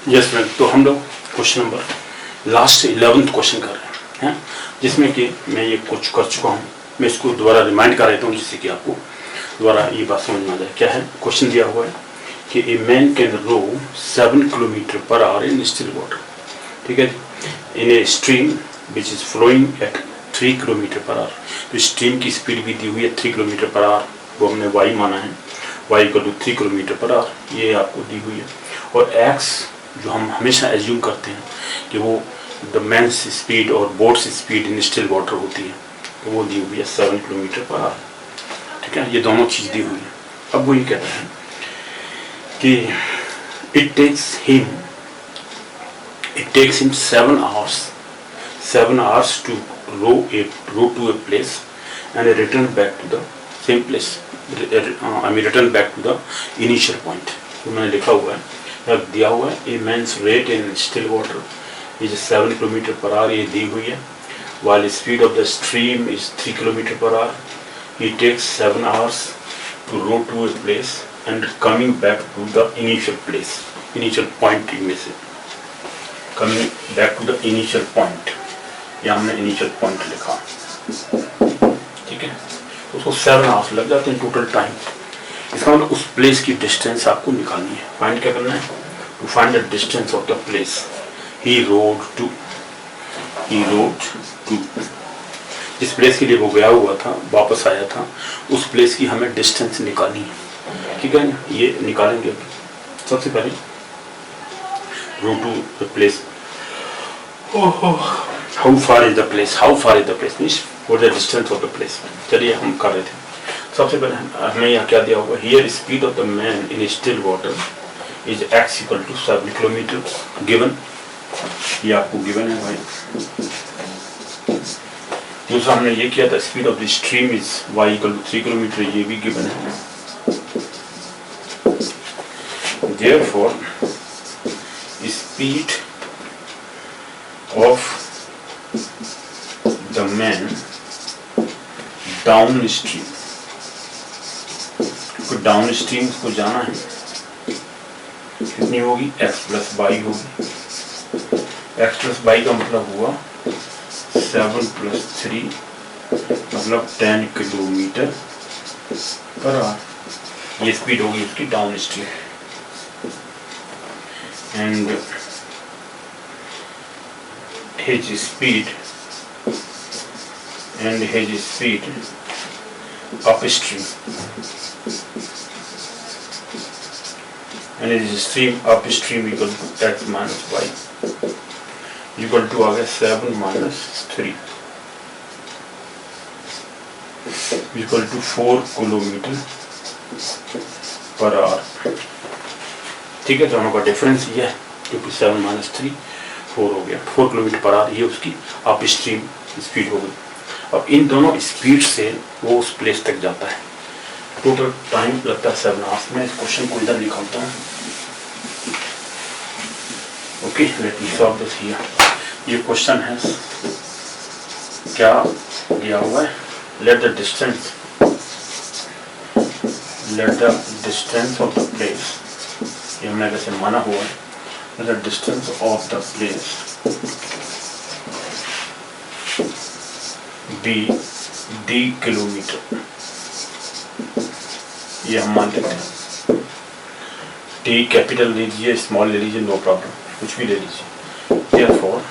Yes ma'am, तो हम लोग question number last 11th question कर रहे हैं, जिसमें कि मैं ये कुछ कर चुका हूँ। मैं इसको दोबारा रिमाइंड कर देता हूँ जिससे कि आपको दोबारा ये बात समझ में आ जाए। क्या है क्वेश्चन दिया हुआ है कि a man can row 7 kilometre per hour in still water, ठीक है, in a stream which is flowing at 3 kilometre per hour. तो स्ट्रीम की स्पीड भी दी हुई है 3 किलोमीटर पर आवर, वो हमने वाई माना है, Y equal to 3 kilometre per hour, ये आपको दी हुई है। और एक्स जो हम हमेशा एज्यूम करते हैं कि वो द मैन्स स्पीड और boats speed in still water होती है, तो वो दी हुई है 7 किलोमीटर पर आवर, ठीक है, ये दोनों चीज़ दी हुई है। अब वो ये कहता है कि it takes him 7 hours to row to a place and return back to the same place, return back to the initial point। तो मैंने लिखा हुआ है, दिया हुआ है a man's rate in still water is 7 kilometre per hour, ये दी हुई है, while speed of the stream is 3 kilometre per hour. He takes 7 hours to row to a place and coming back to the initial place, initial point में से coming back to the initial point, या हमने initial point लिखा, ठीक है। तो उसको 7 hours लग जाते हैं टोटल टाइम। इसका मतलब उस प्लेस की डिस्टेंस आपको निकालनी है। फाइंड क्या करना है? To find the distance of the place he rowed to, जिस प्लेस के लिए वो गया हुआ था, वापस आया था, उस प्लेस की हमें डिस्टेंस निकालनी है, ठीक है ना। ये निकालेंगे सबसे पहले rowed to the place. How far is the place means what the distance of the place. चलिए हम कर रहे थे। सबसे पहले हमें यहाँ क्या दिया हुआ, here speed of the man in still water is x equal to 7 kilometre given, ये आपको गिवन है भाई। दूसरा हमने ये किया था speed of the stream is y equal to 3 kilometre, ये भी गिवन है। Therefore speed of the man downstream, down stream को जाना है, कितनी होगी? x प्लस वाई होगी। x प्लस वाई का मतलब हुआ 7 प्लस 3 मतलब 10 किलोमीटर पर आवर, ये स्पीड होगी उसकी down stream. And his speed upstream, and his stream upstream equal to x minus y equal to आ गया 7 minus 3 equal to 4 kilometre per our, ठीक है। दोनों का डिफरेंस ये है क्योंकि 7 minus 3 4 हो गया, 4 किलोमीटर पर आवर, ये उसकी अप स्ट्रीम स्पीड हो गई। अब इन दोनों स्पीड से वो उस प्लेस तक जाता है, टोटल टाइम लगता है 7 hours। मैं इस क्वेश्चन को इधर निकालता हूँ। Okay, let me solve this here. ये क्वेश्चन है, क्या दिया हुआ है, let the distance of the place, ये हमने वैसे माना हुआ है, the distance of the place be d kilometre, ये हम मान लेते हैं। टी कैपिटल ले लीजिए, स्मॉल ले लीजिए, नो प्रॉब्लम, कुछ भी ले लीजिए। therefore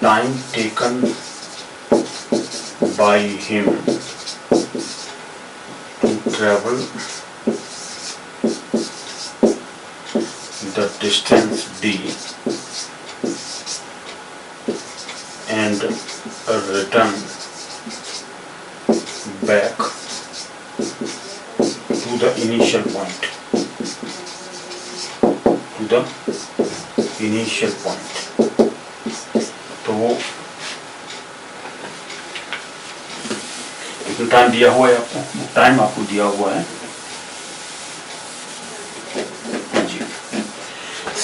time taken by him to travel the distance d and return back to the initial point, तो वो कितना टाइम दिया हुआ है आपको? टाइम आपको दिया हुआ है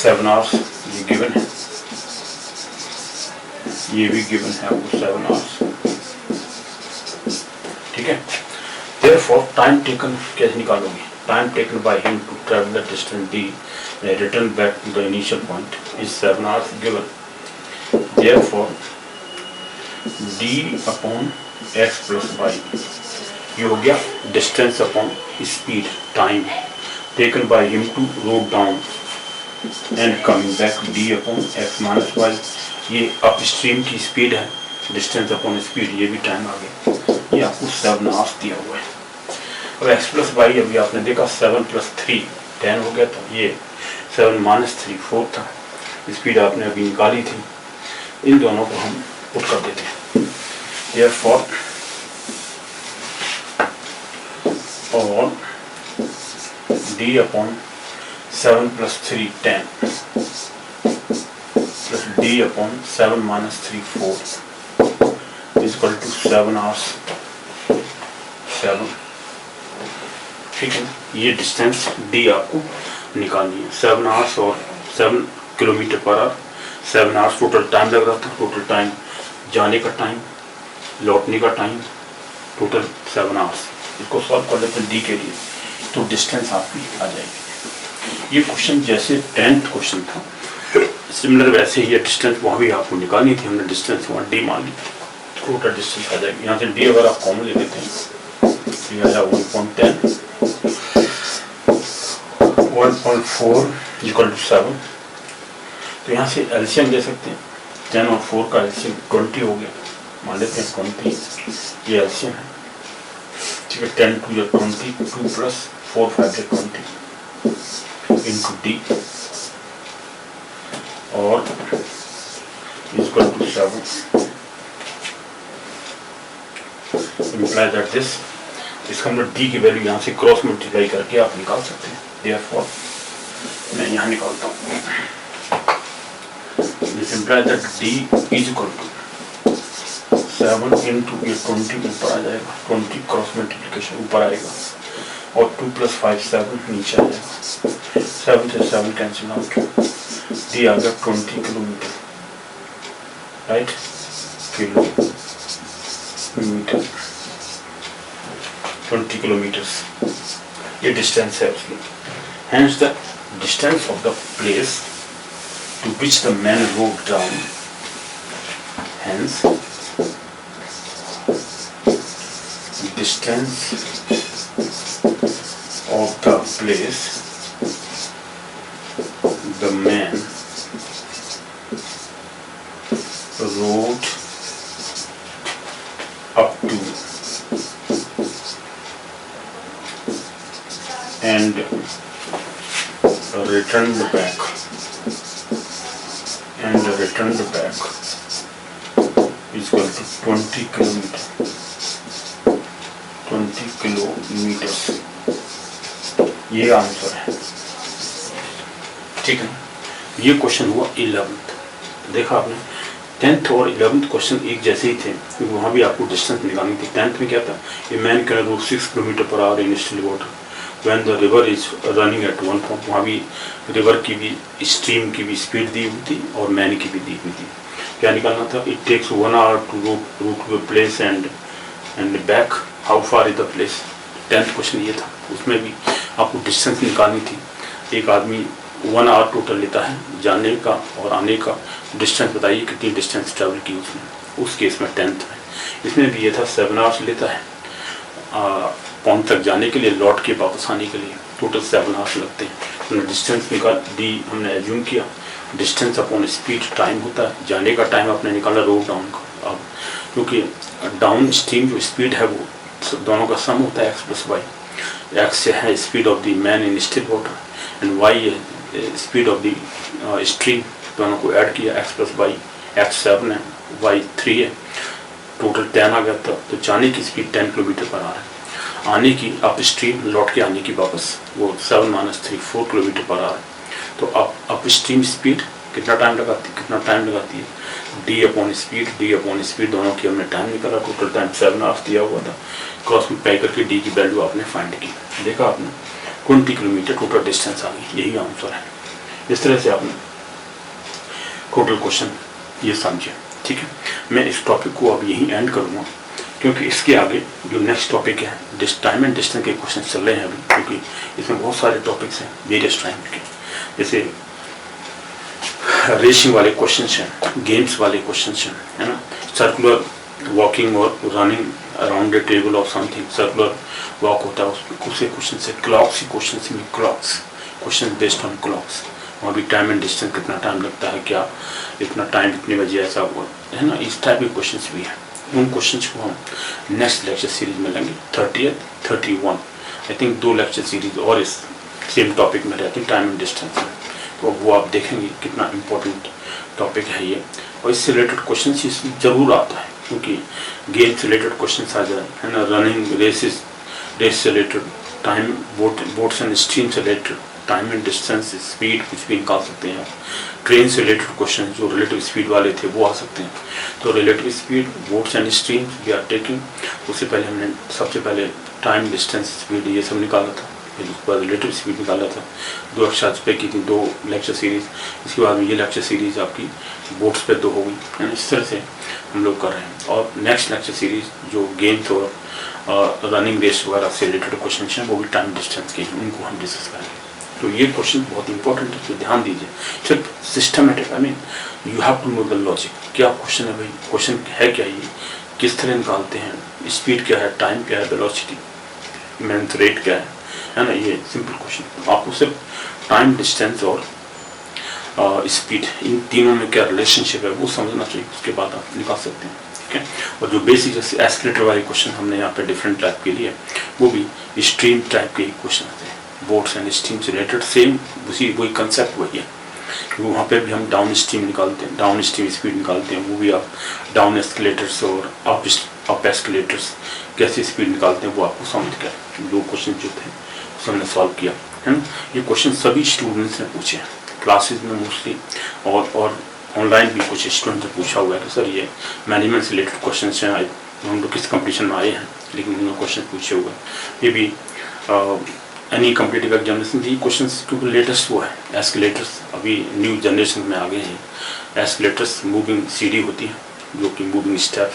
7 hours, ये गिवन है, ये भी गिवन है आपको 7 hours, ठीक है। therefore टाइम टेकन कैसे निकालोगे? time taken by him to travel the distance d and return back to the initial point is 7 hours given. Therefore, d upon x plus y, ये हो गया distance upon speed, time taken by him to road down and coming back, d upon x minus y, ये upstream की speed है, distance upon speed, ये भी time आ गया, ये आपको 7 आवर्स दिया हुआ है। अब x प्लस वाई अभी आपने देखा 7 प्लस 3 10 हो गया, तो ये 7 माइनस 3 4 था, स्पीड आपने अभी निकाली थी, इन दोनों को हम पुट कर देते हैं। Therefore, और d upon 7 plus 3 10 plus d upon 7 minus 3 4 is equal to 7 hours 7, ठीक है। ये डिस्टेंस d आपको निकालनी है, 7 आवर्स और 7 kilometre per our, 7 hours total time लग रहा था, टोटल टाइम जाने का टाइम, लौटने का टाइम, टोटल 7 आवर्स। इसको सॉल्व कर लेते हैं डी के लिए, तो डिस्टेंस आपकी आ जाएगी। ये क्वेश्चन जैसे 10th क्वेश्चन था, सिमिलर वैसे ही ये डिस्टेंस वहाँ भी आपको निकालनी थी, हमने डिस्टेंस वहाँ डी मान ली, टोटल डिस्टेंस आ जाएगी। यहाँ से डी अगर आप कॉमन ले लेते हैं, ये आ जाए 1.10, 1.4 इक्वल टू 7, तो यहाँ से एलसीएम ले सकते हैं, 10 और 4 का एलसीएम 20 हो गया, मान लेते हैं 20, ये एलसीएम है, ठीक है। 10 टू या 20, 2 प्लस 4 5 या 20 इंटू डी और equal to 7, imply that this, इसका मतलब डी की वैल्यू यहाँ से क्रॉस मल्टीप्लाई करके आप निकाल सकते हैं। देयरफॉर मैं यहाँ निकालता हूँ, this imply that D is equal to 7 into ये 20 ऊपर आ जाएगा, 20 क्रॉस मल्टीप्लिकेशन ऊपर आएगा और 2 प्लस 5 7 नीचे आ जाएगा, 7 से 7 कैंसिल आउट, डी आ गया 20 किलोमीटर, राइट, किलोमीटर, 20 किलोमीटर्स ये डिस्टेंस है उसकी। Hence the distance of the place to which the man rode down, hence distance of the place the man rode up to and returned back is equal to 20 kilometer, 20 kilometre, ये answer है, ठीक है। ये question हुआ 11th, देखा आपने 10th और 11th question एक जैसे ही थे, क्योंकि वहाँ भी आपको डिस्टेंस निकालनी थी। 10th में क्या था, ए man can road 6 kilometre per hour in still water when the river is running at 1 point, वहाँ भी रिवर की भी, स्ट्रीम की भी स्पीड दी हुई थी और मैन की भी दी हुई थी। क्या निकालना था, it takes 1 hour to route to place and back, how far is the place. 10th question ये था, उसमें भी आपको डिस्टेंस निकालनी थी। एक आदमी 1 आवर टोटल लेता है जाने का और आने का, डिस्टेंस बताइए कितनी डिस्टेंस ट्रैवल की उसने, उस केस में 10th में। इसमें भी ये था 7 आवर्स लेता है पॉइंट तक जाने के लिए, लौट के वापस आने के लिए टोटल 7 आवर्स लगते हैं। हमने डिस्टेंस निकाल डी, हमने एज्यूम किया डिस्टेंस अपॉन स्पीड टाइम होता है, जाने का टाइम आपने निकाला रोड डाउन का। अब क्योंकि डाउन स्ट्रीम जो स्पीड है वो दोनों का सम होता है एक्स प्लस वाई, एक्स से है speed of the man in still water and Y है स्पीड ऑफ द स्ट्रीम, दोनों को ऐड किया एक्स प्लस वाई, एक्स 7 है वाई 3 है, टोटल 10 आ गया था। तो जाने की स्पीड 10 किलोमीटर पर आ रहा है, आने की अप स्ट्रीम लौट के आने की वापस वो 7 माइनस 3 4 किलोमीटर पर आ रहा है। तो अप स्ट्रीम स्पीड कितना टाइम लगाती है, डी अपॉन स्पीड दोनों की हमने टाइम निकाला, टोटल टाइम 7 आवर्स दिया हुआ था, क्रॉस मल्टीप्लाई करके डी की वैल्यू आपने फाइंड की, देखा आपने 20 किलोमीटर टोटल डिस्टेंस आ गई, यही आंसर है। इस तरह से आपने टोटल क्वेश्चन ये समझे, ठीक है। मैं इस टॉपिक को अब यहीं एंड करूँगा, क्योंकि इसके आगे जो नेक्स्ट टॉपिक है टाइम एंड डिस्टेंस के क्वेश्चन चल रहे हैं अभी, क्योंकि इसमें बहुत सारे टॉपिक्स हैं वेरियस टाइम के, जैसे रेसिंग वाले क्वेश्चन हैं, गेम्स वाले क्वेश्चन हैं, है ना, सर्कुलर वॉकिंग और running around the table of something, circular walk होता है उसमें उसके क्वेश्चन है, क्लॉक्स के क्वेश्चन में clocks question based on clocks, वहाँ भी टाइम एंड डिस्टेंस कितना टाइम लगता है, क्या इतना टाइम इतने बजे ऐसा हुआ, है ना, इस टाइप के क्वेश्चन भी हैं। उन क्वेश्चन को हम नेक्स्ट लेक्चर सीरीज में लेंगे 30th 31 I think 2 lecture series और इस सेम टॉपिक में रहती है टाइम एंड डिस्टेंस में, तो वो आप देखेंगे कितना इम्पोर्टेंट टॉपिक है ये, और इससे रिलेटेड क्वेश्चन इसमें जरूर आता है, क्योंकि गेम से रिलेटेड क्वेश्चन आ जाए, है ना, रनिंग रेस से related, time boats and stream से related, time and distance speed कुछ भी निकाल सकते हैं, ट्रेन से रिलेटेड क्वेश्चन जो रिलेटिव स्पीड वाले थे वो आ सकते हैं, तो relative speed boats and stream we are taking, उससे पहले हमने सबसे पहले टाइम डिस्टेंस स्पीड ये सब निकाला था, फिर उसके बाद रिलेटिव स्पीड निकाला था, 2 अक्षर पे की थी 2 लेक्चर सीरीज, इसके बाद में ये लेक्चर सीरीज आपकी बोट्स पे 2 हो गई, है ना, इस तरह से हम लोग कर रहे हैं, और नेक्स्ट लेक्चर सीरीज जो गेम्स और रनिंग रेस वगैरह से रिलेटेड क्वेश्चन हैं वो भी टाइम डिस्टेंस के हैं, उनको हम डिस्कस करेंगे। तो ये क्वेश्चन बहुत इंपॉर्टेंट है, तो ध्यान दीजिए, सिर्फ systematic, I mean you have to know the logic, क्या क्वेश्चन है भाई, क्वेश्चन है क्या, ये किस तरह निकालते हैं, स्पीड क्या है, टाइम क्या है, वेलोसिटी मेंस रेट क्या है ना, ये सिंपल क्वेश्चन, आपको सिर्फ टाइम डिस्टेंस और स्पीड इन तीनों में क्या रिलेशनशिप है वो समझना चाहिए, उसके बाद आप निकाल सकते हैं, ठीक है। और जो बेसिक जैसे एस्केलेटर वाले क्वेश्चन हमने यहाँ पे डिफरेंट टाइप के लिए, वो भी स्ट्रीम टाइप के क्वेश्चन आते हैं, बोट्स एंड स्ट्रीम से रिलेटेड सेम वही कंसेप्ट वही है, वहाँ पे भी हम डाउन स्ट्रीम निकालते हैं, डाउन स्ट्रीम स्पीड निकालते हैं, वो भी आप डाउन एस्केलेटर्स और अप एस्केलेटर्स कैसे स्पीड निकालते हैं वो आपको समझ गया, 2 क्वेश्चन जो थे उसे हमने सॉल्व किया, है ना। ये क्वेश्चन सभी स्टूडेंट्स ने पूछे हैं क्लासेज में मोस्टली, और ऑनलाइन भी कुछ स्टूडेंट ने पूछा हुआ है कि सर ये मैनेजमेंट से रिलेटेड क्वेश्चन हैं, हम लोग किस कंपटीशन में आए हैं, लेकिन उन्होंने क्वेश्चन पूछे हुए हैं, ये भी एनी कम्पिटिटिव एग्जामिनेशन भी क्वेश्चन, क्योंकि लेटेस्ट वो है एस्केलेटर्स, अभी न्यू जनरेशन में आ गए हैं एस्केलेटर्स, मूविंग सीढ़ी होती है जो कि मूविंग स्टेप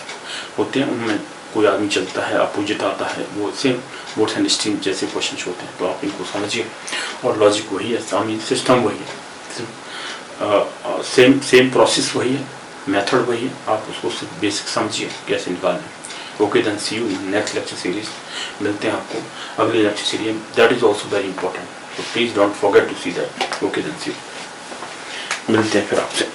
होते हैं, उनमें कोई आदमी चलता है, अपोजिट आता है, वो सेम बोट्स एंड स्ट्रीम जैसे क्वेश्चन होते हैं, तो आप इनको समझिए, और लॉजिक वही है, आई मीन सिस्टम वही है, सेम प्रोसेस वही है, मेथड वही है, आप उसको सिर्फ बेसिक समझिए कैसे निकालना। Okay then see you in next lecture series, मिलते हैं आपको अगले lecture series, that is also very important, so please don't forget to see that. Okay then, see you. मिलते हैं फिर आपसे।